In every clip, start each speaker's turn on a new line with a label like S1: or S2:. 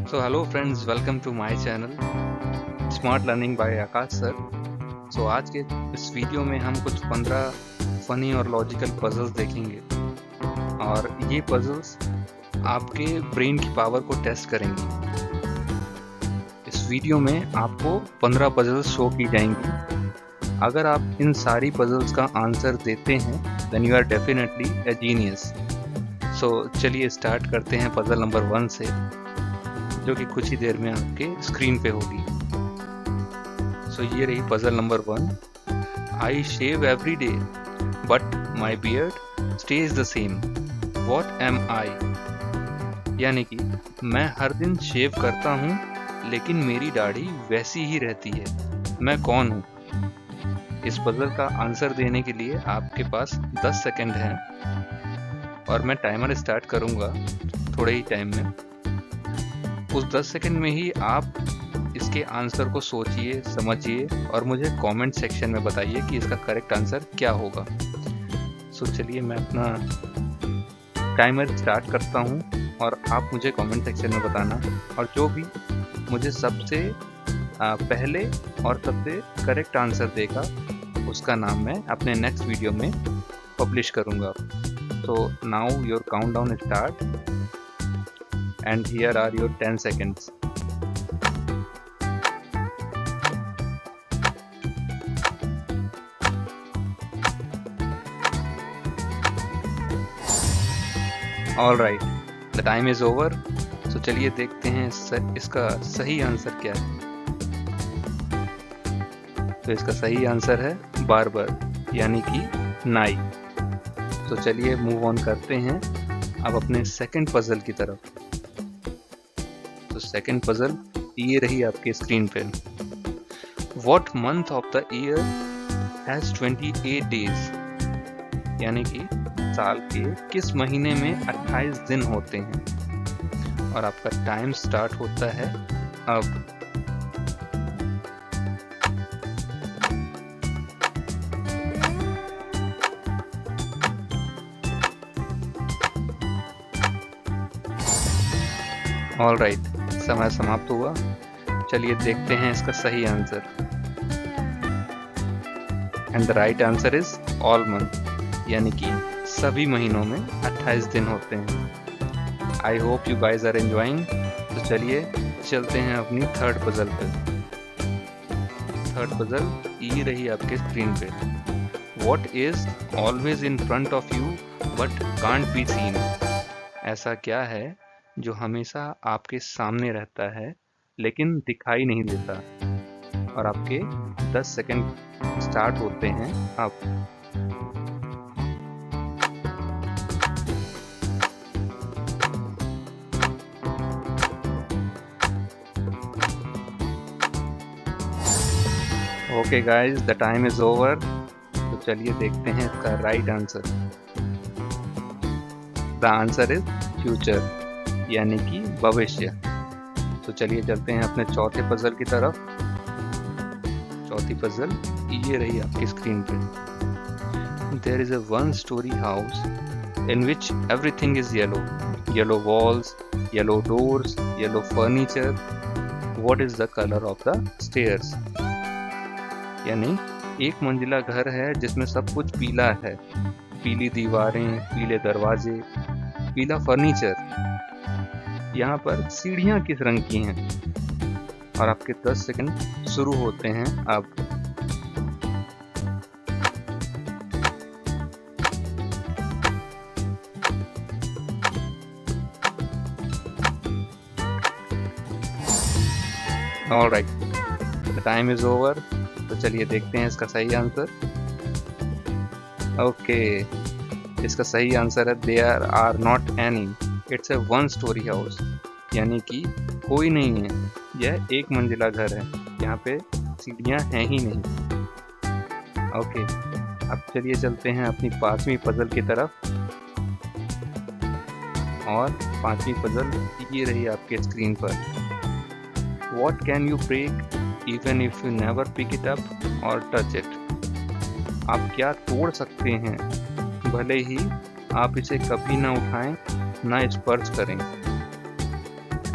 S1: So hello friends, welcome to my channel Smart Learning by Akash sir. So आज के इस video में हम कुछ 15 फनी और लॉजिकल पजल्स देखेंगे और ये पजल्स आपके ब्रेन की पावर को टेस्ट करेंगी। इस वीडियो में आपको 15 पजल्स शो की जाएंगी। अगर आप इन सारी पजल्स का आंसर देते हैं then you are definitely a genius. So चलिए स्टार्ट करते हैं पजल नंबर 1 से, जो कि कुछ ही देर में आपके स्क्रीन पे होगी। सो ये रही puzzle number 1। I shave every day but my beard stays the same, what am I. यानी कि मैं हर दिन शेव करता हूँ लेकिन मेरी दाढ़ी वैसी ही रहती है, मैं कौन हूँ। इस पजल का आंसर देने के लिए आपके पास 10 सेकंड हैं और मैं टाइमर स्टार्ट करूँगा थोड़े ही टाइम में। उस 10 सेकंड में ही आप इसके आंसर को सोचिए, समझिए और मुझे कमेंट सेक्शन में बताइए कि इसका करेक्ट आंसर क्या होगा। सो चलिए मैं अपना टाइमर स्टार्ट करता हूँ और आप मुझे कमेंट सेक्शन में बताना, और जो भी मुझे सबसे पहले और सबसे करेक्ट आंसर देगा उसका नाम मैं अपने नेक्स्ट वीडियो में पब्लिश करूँगा। तो now your countdown start and here are your 10 seconds. All right, the time is over. So चलिए देखते हैं इसका सही आंसर क्या है। तो इसका सही आंसर है बार्बर, यानी कि नाई। तो चलिए मूव ऑन करते हैं अब अपने सेकंड पजल की तरफ। तो सेकंड पजल ये रही आपके स्क्रीन पे। What month of the year has 28 days? यानी कि साल के किस महीने में 28 दिन होते हैं, और आपका टाइम स्टार्ट होता है अब। ऑल राइट, समय समाप्त हुआ। चलिए देखते हैं इसका सही answer. And the right answer is all month, यानी कि सभी महीनों में 28 दिन होते हैं। I hope you guys are enjoying. तो चलिए चलते हैं अपनी थर्ड पजल पे। थर्ड पजल ये रही आपके स्क्रीन पे। What is always in front of you but can't be seen? ऐसा क्या है जो हमेशा आपके सामने रहता है लेकिन दिखाई नहीं देता? और आपके 10 सेकंड स्टार्ट होते हैं अब। Okay guys, the time is over. तो चलिए देखते हैं इसका right answer. The answer is future, यानी कि भविष्य। तो चलिए चलते हैं अपने चौथे पजल की तरफ। चौथी पजल ये रही आपकी स्क्रीन पे। There is a one storey house in which everything is yellow, yellow walls, yellow doors, yellow furniture. What is the colour of the stairs? यानी एक मंजिला घर है जिसमें सब कुछ पीला है, पीली दीवारें, पीले दरवाजे, पीला फर्नीचर। यहाँ पर सीढ़ियाँ किस रंग की हैं? और आपके 10 सेकंड शुरू होते हैं अब। All right, the time is over. तो चलिए देखते हैं इसका सही आंसर। ओके, इसका सही आंसर है there are not any, it's a one storey house. यानी कि कोई नहीं है, यह एक मंजिला घर है, यहाँ पे सीढ़ियाँ हैं ही नहीं। ओके, अब चलिए चलते हैं अपनी पांचवी पजल की तरफ। और पांचवी पजल ये रही आपके स्क्रीन पर। What can you break even if you never pick it up or touch it? आप क्या तोड़ सकते हैं भले ही आप इसे कभी ना उठाएं ना स्पर्श करें।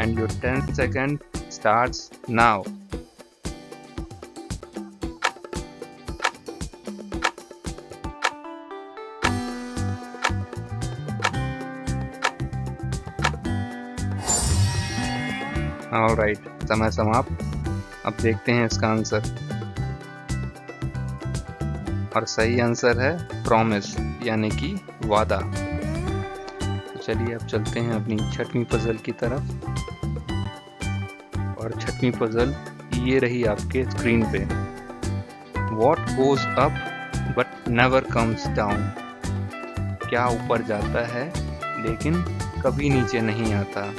S1: and your 10 second starts now. Alright, समय समाप्त। अब देखते हैं इसका आंसर, और सही आंसर है प्रॉमिस, यानी कि वादा। तो चलिए अब चलते हैं अपनी छठवीं पजल की तरफ, और छठवीं पजल ये रही आपके स्क्रीन पे। What goes up but never comes down? क्या ऊपर जाता है लेकिन कभी नीचे नहीं आता?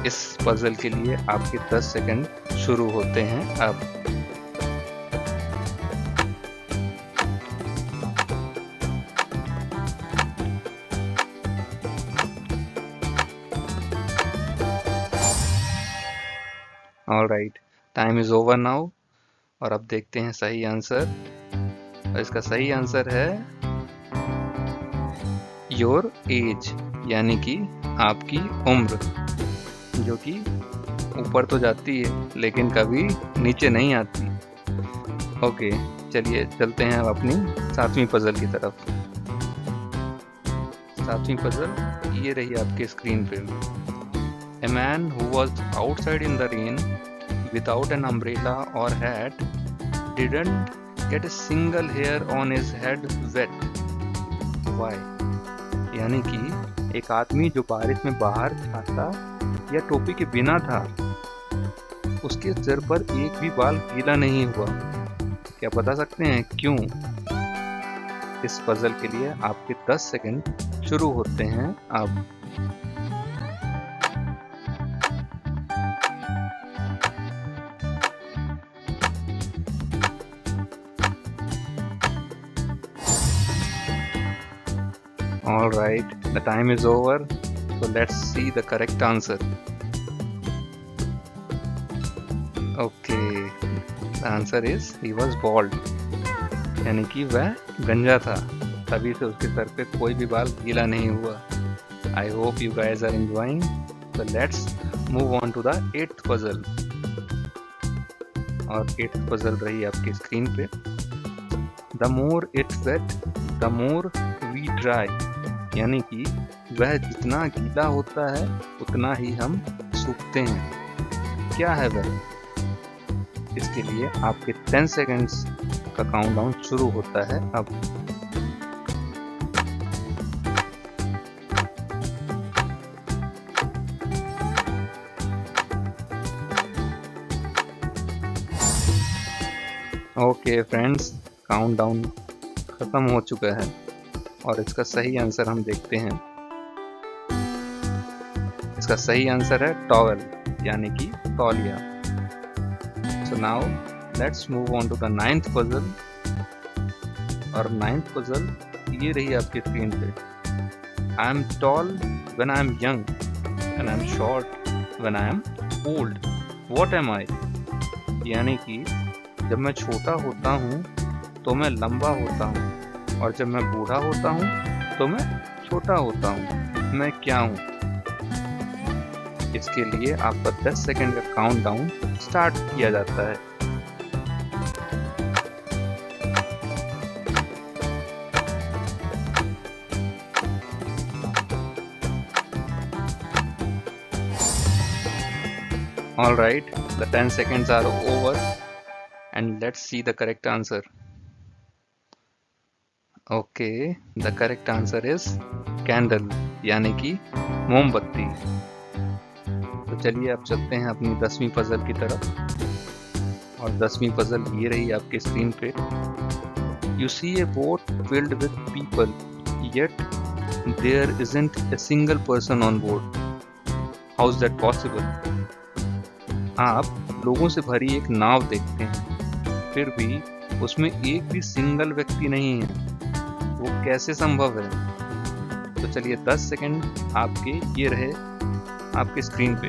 S1: इस पजल के लिए आपके 10 सेकंड शुरू होते हैं अब। Alright, time is over now, और अब देखते हैं सही आंसर। और इसका सही आंसर है योर एज, यानी कि आपकी उम्र, जो कि ऊपर तो जाती है लेकिन कभी नीचे नहीं आती। ओके, चलिए चलते हैं अब अपनी 7वीं पजल की तरफ। 7वीं पजल ये रही आपके स्क्रीन पे। A man who was outside in the rain without an umbrella or hat didn't get a single hair on his head wet. Why? यानी कि एक आदमी जो बारिश में बाहर था या टोपी के बिना था, उसके सिर पर एक भी बाल गीला नहीं हुआ। क्या बता सकते हैं क्यों? इस पजल के लिए आपके 10 सेकंड शुरू होते हैं अब। All right, the time is over, so let's see the correct answer. Okay, the answer is he was bald, यानी कि वह गंजा था, तभी से उसके सर पे कोई भी बाल गीला नहीं हुआ। I hope you guys are enjoying. So let's move on to the 8th puzzle. और 8th puzzle रही आपकी स्क्रीन पे। The more it's wet, the more we dry. यानी कि वह जितना गीला होता है उतना ही हम सूखते हैं। क्या है वह? इसके लिए आपके 10 सेकंड्स का काउंटडाउन शुरू होता है अब। ओके फ्रेंड्स, काउंटडाउन खत्म हो चुका है, और इसका सही आंसर हम देखते हैं। इसका सही आंसर है टॉवेल, यानी कि तौलिया। So now let's move on to the 9th puzzle. और 9th पजल ये रही आपकी स्क्रीन पे। I am tall when I am young and I am short when I am old, what am I? यानी कि जब मैं छोटा होता हूँ तो मैं लंबा होता हूँ, और जब मैं बूढ़ा होता हूँ तो मैं छोटा होता हूँ। मैं क्या हूँ? इसके लिए आपका 10 सेकंड का काउंटडाउन स्टार्ट किया जाता है। All right, the 10 seconds are over, and let's see the correct answer. Okay, the correct answer is candle, यानी कि मोमबत्ती। तो चलिए अब चलते हैं अपनी 10वीं पजल की तरफ, और 10वीं पजल ये रही आपकी स्क्रीन पे। You see a boat filled with people, yet there isn't a single person on board. How is that possible? आप लोगों से भरी एक नाव देखते हैं, फिर भी उसमें एक भी सिंगल व्यक्ति नहीं है। वो कैसे संभव है? तो चलिए 10 सेकंड आपके ये रहे आपके स्क्रीन पे।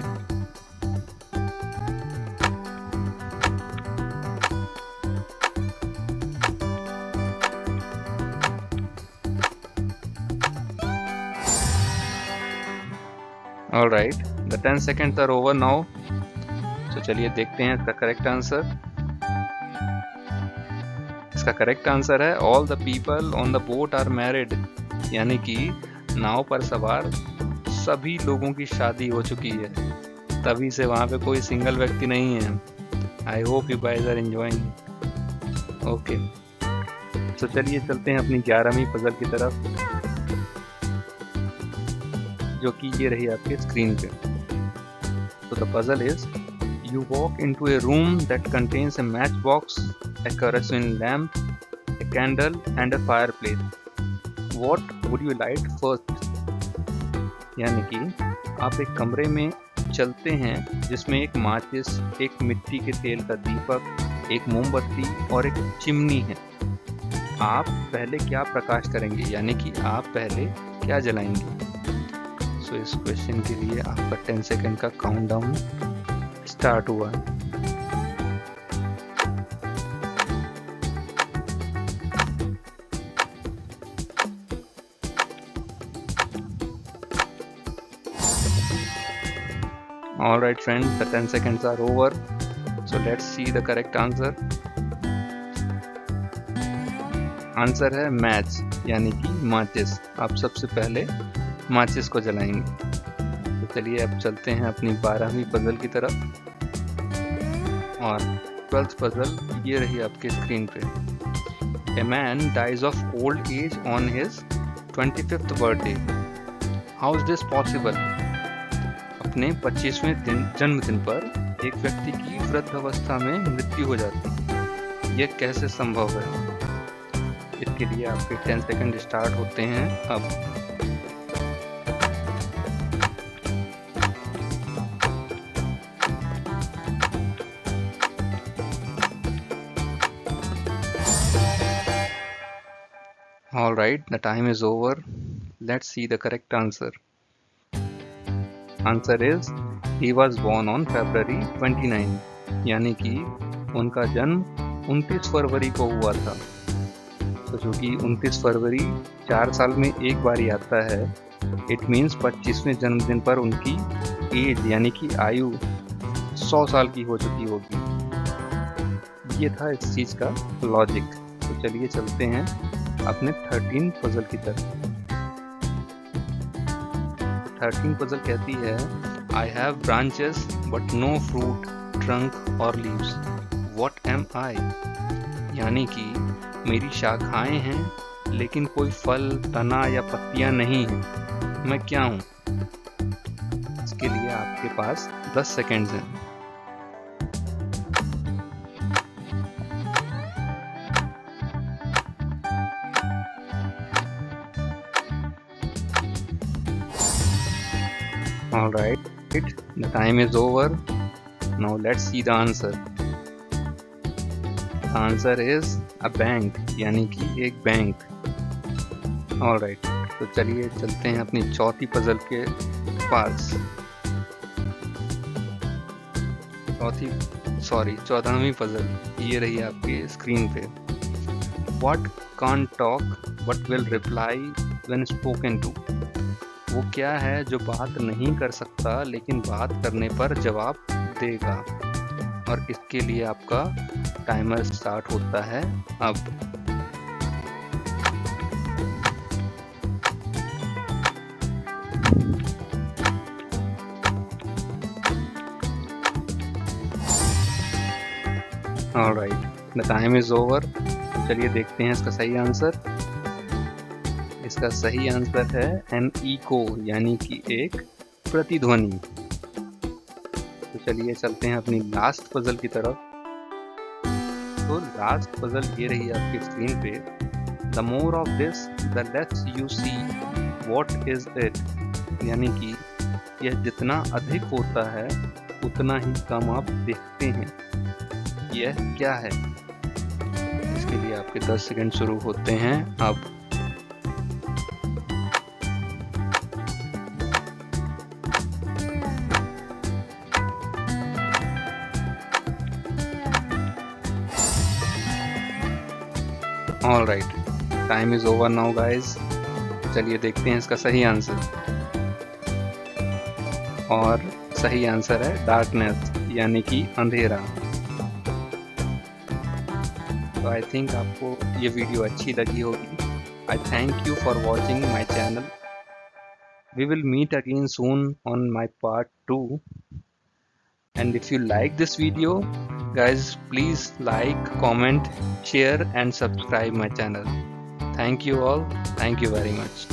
S1: All right, the the 10 seconds are over now. तो चलिए देखते हैं इसका करेक्ट आंसर। इसका करेक्ट आंसर है all the people on the boat are married, यानी कि नाव पर सवार सभी लोगों की शादी हो चुकी है, तभी से वहां पे कोई सिंगल व्यक्ति नहीं है। I hope you guys are enjoying. Okay, तो चलिए चलते हैं अपनी 11वीं पजल की तरफ, जो कि ये रही आपके स्क्रीन पे। तो the puzzle is you walk into a room that contains a matchbox, a kerosene lamp, a candle and a fireplace. What would you light first? यानी कि आप एक कमरे में चलते हैं जिसमें एक माचिस, एक मिट्टी के तेल का दीपक, एक मोमबत्ती और एक चिमनी है। आप पहले क्या प्रकाश करेंगे, यानी कि आप पहले क्या जलाएंगे? सो इस क्वेश्चन के लिए आपका 10 सेकंड का काउंटडाउन स्टार्ट हुआ। All right friends, the 10 seconds are over. So let's see the correct answer. Answer है मैच, यानी कि माचिस। आप सबसे पहले माचिस को जलाएंगे। तो चलिए अब चलते हैं अपनी 12वीं पजल की तरफ, और 12th पजल ये रही आपके स्क्रीन पे। A man dies of old age on his 25th birthday. How is this possible? अपने 25वें जन्मदिन पर एक व्यक्ति की वृद्धावस्था में मृत्यु हो जाती है, यह कैसे संभव है? इसके लिए आपके 10 सेकंड स्टार्ट होते हैं अब। All right, the time is over. Let's see the correct answer. Answer is he was born on February 29, यानी कि उनका जन्म 29 फरवरी को हुआ था। तो जो कि 29 फरवरी 4 साल में एक बार ही आता है, इट मीन्स 25वें जन्मदिन पर उनकी एज यानी कि आयु 100 साल की हो चुकी होगी। ये था इस चीज का लॉजिक। तो चलिए चलते हैं अपने 13 पजल की तरफ। 13 पजल कहती है I have branches but no fruit, trunk और लीव्स, व्हाट एम आई? यानी कि मेरी शाखाएं हैं लेकिन कोई फल, तना या पत्तियां नहीं हैं, मैं क्या हूं? इसके लिए आपके पास 10 सेकेंड्स हैं। All right, the time is over. Now let's see the answer. The answer is a bank, यानी कि एक बैंक। All right, तो चलिए चलते हैं अपनी चौथी पजल के पास। 14वीं पजल ये रही आपकी स्क्रीन पे। What can't talk but will reply when spoken to? वो क्या है जो बात नहीं कर सकता लेकिन बात करने पर जवाब देगा? और इसके लिए आपका टाइमर स्टार्ट होता है अब। Alright, the time is over. चलिए देखते हैं इसका सही आंसर। इसका सही आंसर है एन इको, यानी कि एक प्रतिध्वनि। तो चलिए चलते हैं अपनी लास्ट पजल की तरफ। तो लास्ट पजल ये रही आपकी स्क्रीन पे। The more of this the less you see, what is it? यानी कि यह जितना अधिक होता है उतना ही कम आप देखते हैं, यह क्या है? इसके लिए आपके 10 सेकंड शुरू होते हैं अब। All right, time is over now guys. चलिए देखते हैं इसका सही आंसर। और सही आंसर है डार्कनेस, यानी कि अंधेरा। तो आई थिंक आपको ये वीडियो अच्छी लगी होगी। आई thank you for watching my channel. We will meet again soon on my part 2. And if you like this video, guys, please like, comment, share and subscribe my channel. Thank you all. Thank you very much.